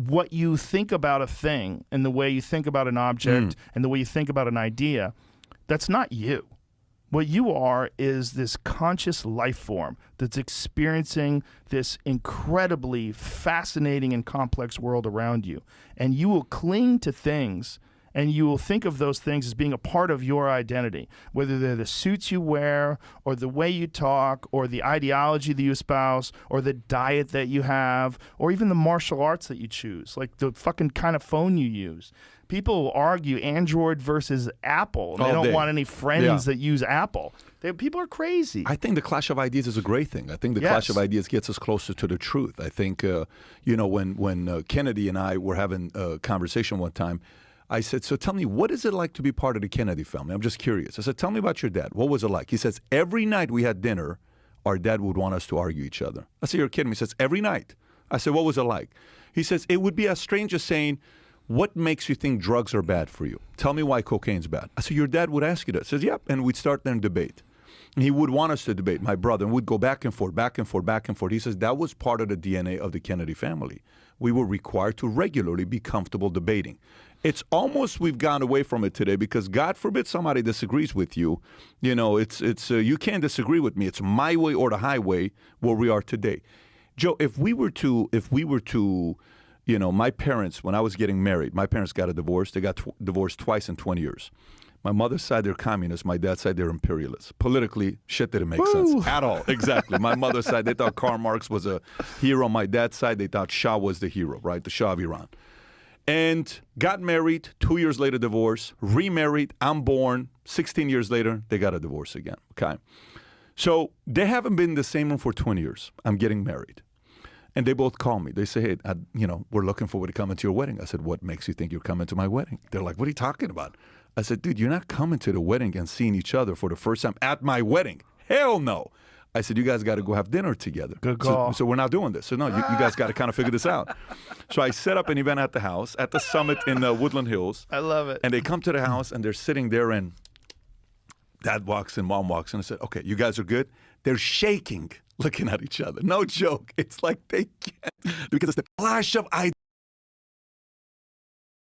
what you think about a thing and the way you think about an object and the way you think about an idea, that's not you. What you are is this conscious life form that's experiencing this incredibly fascinating and complex world around you. And you will cling to things, and you will think of those things as being a part of your identity, whether they're the suits you wear or the way you talk or the ideology that you espouse or the diet that you have or even the martial arts that you choose, like the fucking kind of phone you use. People will argue Android versus Apple, and they don't want any friends that use Apple. People are crazy. I think the clash of ideas is a great thing. I think the clash of ideas gets us closer to the truth. I think, when Kennedy and I were having a conversation one time, I said, so tell me, what is it like to be part of the Kennedy family? I'm just curious. I said, tell me about your dad. What was it like? He says, every night we had dinner, our dad would want us to argue each other. I said, you're kidding me. He says, every night. I said, what was it like? He says, it would be as strange as saying, what makes you think drugs are bad for you? Tell me why cocaine's bad. I said, your dad would ask you that. He says, yep. And we'd start then debate. And he would want us to debate, my brother, and we'd go back and forth, back and forth, back and forth. He says, that was part of the DNA of the Kennedy family. We were required to regularly be comfortable debating. It's almost we've gone away from it today because God forbid somebody disagrees with you. You know, it's you can't disagree with me. It's my way or the highway where we are today. Joe, if we were to, my parents, when I was getting married, my parents got a divorce. They got divorced twice in 20 years. My mother's side, they're communists. My dad's side, they're imperialists. Politically, shit didn't make sense at all. Exactly. My mother's side, they thought Karl Marx was a hero. My dad's side, they thought Shah was the hero, right? The Shah of Iran. And got married, 2 years later, divorce, remarried, I'm born, 16 years later, they got a divorce again, okay? So they haven't been in the same room for 20 years. I'm getting married. And they both call me. They say, hey, we're looking forward to coming to your wedding. I said, what makes you think you're coming to my wedding? They're like, what are you talking about? I said, dude, you're not coming to the wedding and seeing each other for the first time at my wedding. Hell no. I said, you guys got to go have dinner together. Good call. So we're not doing this. So no, you guys got to kind of figure this out. So I set up an event at the house, at the summit in Woodland Hills. I love it. And they come to the house and they're sitting there and dad walks in, mom walks in. I said, okay, you guys are good? They're shaking, looking at each other. No joke. It's like they can't, because it's the clash of ideas.